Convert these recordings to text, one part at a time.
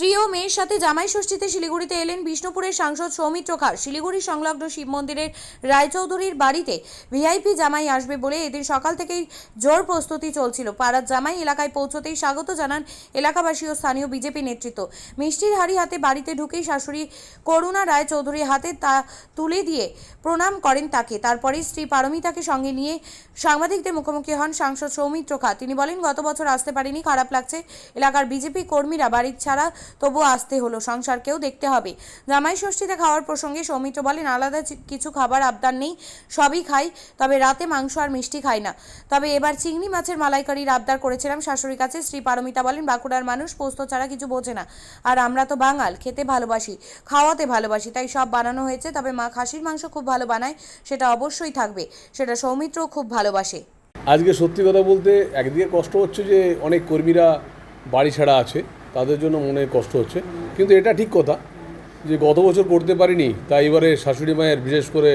স্ত্রী ও মেয়ের সাথে জামাই ষষ্ঠীতে শিলিগুড়িতে এলেন বিষ্ণুপুরের সাংসদ সৌমিত্র খাঁ। শিলিগুড়ি সংলগ্ন শিব মন্দিরের রায়চৌধুরীর বাড়িতে ভিআইপি জামাই আসবে বলে এদিন সকাল থেকেই জোর প্রস্তুতি চলছিল। পাড়ার জামাই এলাকায় পৌঁছতেই স্বাগত জানান এলাকাবাসী ও স্থানীয় বিজেপি নেতৃত্ব। মিষ্টির হাড়ি হাতে বাড়িতে ঢুকেই শাশুড়ি করুণা রায়চৌধুরীর হাতে তা তুলে দিয়ে প্রণাম করেন তাকে। তারপরেই স্ত্রী পারমিতাকে সঙ্গে নিয়ে সাংবাদিকদের মুখোমুখি হন সাংসদ সৌমিত্র খাঁ। তিনি বলেন, গত বছর আসতে পারিনি, খারাপ লাগছে। এলাকার বিজেপি কর্মীরা বাড়ির ছাড়া তবুও আসতে হলো, সংসারকেও দেখতে হবে। জামাই ষষ্ঠীতে খাওয়ার প্রসঙ্গে সৌমিত্র বলেন, আলাদা কিছু খাবার আবদার নেই, সবই খাই, তবে রাতে মাংস আর মিষ্টি খাই না। তবে এবার চিংড়ি মাছের মালাইকারির আবদার করেছিলাম শাশুড়ির কাছে। স্ত্রী পারমিতা বলেন, বাঁকুড়ার মানুষ পোস্ত ছাড়া কিছু বোঝে না, আর আমরা তো বাঙাল, খেতে ভালোবাসি, খাওয়াতে ভালোবাসি, তাই সব বানানো হয়েছে। তবে মা খাসির মাংস খুব ভালো বানায়, সেটা অবশ্যই থাকবে, সেটা সৌমিত্রও খুব ভালোবাসে। আজকে সত্যি কথা বলতে একদিকে কষ্ট হচ্ছে যে অনেক কর্মীরা বাড়ি ছাড়া আছে, তাদের জন্য মনে কষ্ট হচ্ছে, কিন্তু এটা ঠিক কথা যে গত বছর করতে পারিনি, তাই এবারে শাশুড়ি মায়ের বিশেষ করে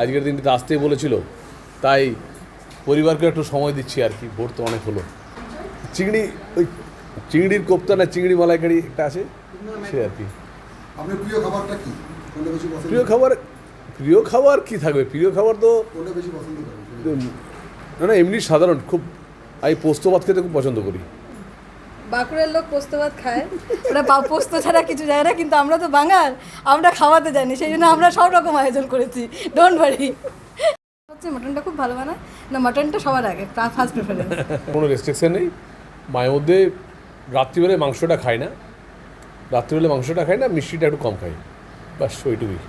আজকের দিনটিতে আসতে বলেছিল, তাই পরিবারকে একটু সময় দিচ্ছি আর কি। ভোর তো অনেক হলো। ওই চিংড়ির কোপ্তা না চিংড়ি মালাইকারি একটা আছে, সে আর কি। আপনার প্রিয় খাবারটা কি? প্রিয় খাবার কি থাকবে? প্রিয় খাবার তো কোনটা বেশি পছন্দ করেন? না এমনি সাধারণ খুব, আমি পোস্ত ভাত খেতে খুব পছন্দ করি। বাঁকুড়ার লোক পোস্ত ভাত খায়, ওরা পোস্ত ছাড়া কিছু যায় না, কিন্তু আমরা তো বাঙাল, আমরা খাওয়াতে জানি, সেই জন্য আমরা সব রকম আয়োজন করেছি। Don't worry. হচ্ছে মাটনটা খুব ভালো বানায় না, মাটনটা সবার আগে, ফার্স্ট প্রেফারেন্স। কোনো রেস্ট্রিকশন নেই। মায়ের মধ্যে রাত্রিবেলায় মাংসটা খাই না, মিষ্টিটা একটু কম খাই, বাস ওইটুকুই।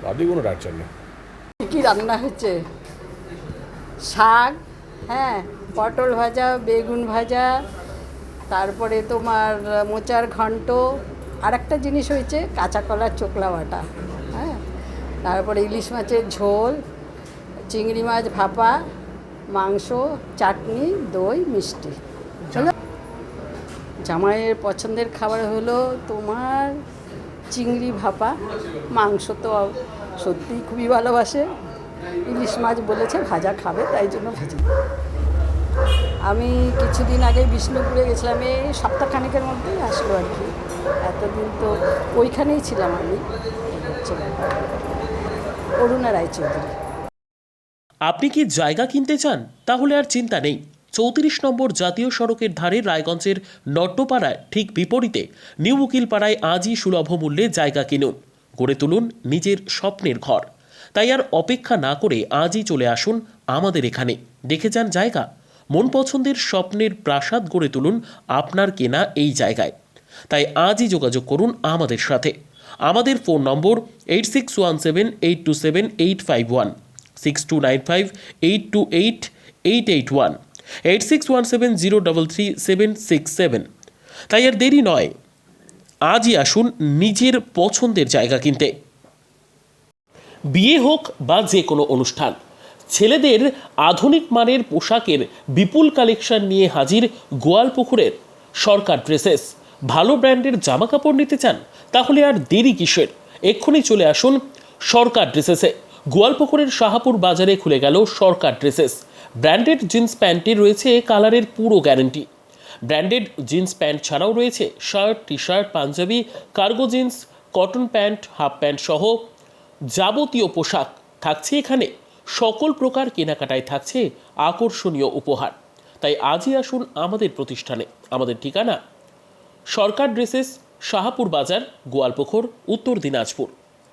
বাদে কোনো ডাক্তার নেই। কী রান্না হচ্ছে? শাক, হ্যাঁ, পটল ভাজা, বেগুন ভাজা, তারপরে তোমার মোচার ঘন্ট, আর একটা জিনিস হয়েছে কাঁচা কলার চোকলা বাটা, হ্যাঁ, তারপরে ইলিশ মাছের ঝোল, চিংড়ি মাছ ভাপা, মাংস, চাটনি, দই, মিষ্টি। জামাইয়ের পছন্দের খাবার হলো তোমার চিংড়ি ভাপা, মাংস তো সত্যিই খুবই ভালোবাসে, ইলিশ মাছ বলেছে ভাজা খাবে, তাই জন্য ভাজি। আমি কিছুদিন আগে বিষ্ণুপুরে গেছিলাম, এই সপ্তাহখানেকের মধ্যেই আসলো আর কি। এতদিন তো ওইখানেই ছিলাম আমি। করুণা রায়চৌধুরী। আপনি কি জায়গা কিনতে চান? তাহলে আর চিন্তা নেই। 34 নম্বর জাতীয় সড়কের ধারে রায়গঞ্জের নট্টপাড়ায় ঠিক বিপরীতে নিউ উকিলপাড়ায় আজই সুলভ মূল্যে জায়গা কিনুন, গড়ে তুলুন নিজের স্বপ্নের ঘর। তাই আর অপেক্ষা না করে আজই চলে আসুন আমাদের এখানে, দেখে যান জায়গা। মন পছন্দের স্বপ্নের প্রাসাদ গড়ে তুলুন আপনার কেনা এই জায়গায়। তাই আজই যোগাযোগ করুন আমাদের সাথে। আমাদের ফোন নম্বর 8617827851, 6295828881, 8617033767। তাই আর দেরি নয়, আজই আসুন নিজের পছন্দের জায়গা কিনতে। বিয়ে হোক বা যে কোনো অনুষ্ঠান, ছেলেদের আধুনিক মানের পোশাকের বিপুল কালেকশন নিয়ে হাজির গোয়ালপুকুরের সরকার ড্রেসেস। ভালো ব্র্যান্ডের জামা কাপড় নিতে চান? তাহলে আর দেরি কিসের? এক্ষুনি চলে আসুন সরকার ড্রেসেসে। গোয়ালপুকুরের শাহাপুর বাজারে খুলে গেল সরকার ড্রেসেস। ব্র্যান্ডেড জিন্স প্যান্টে রয়েছে কালারের পুরো গ্যারেন্টি। ব্র্যান্ডেড জিন্স প্যান্ট ছাড়াও রয়েছে শার্ট, টি শার্ট, পাঞ্জাবি, cargo jeans, cotton pant, half pant সহ যাবতীয় পোশাক থাকছে এখানে। সকল প্রকার কেনাকাটায় থাকছে আকর্ষণীয় উপহার। তাই আজই আসুন আমাদের প্রতিষ্ঠানে। আমাদের ঠিকানা সরকার ড্রেসেস, শাহাপুর বাজার, গোয়ালপুকুর, উত্তর দিনাজপুর।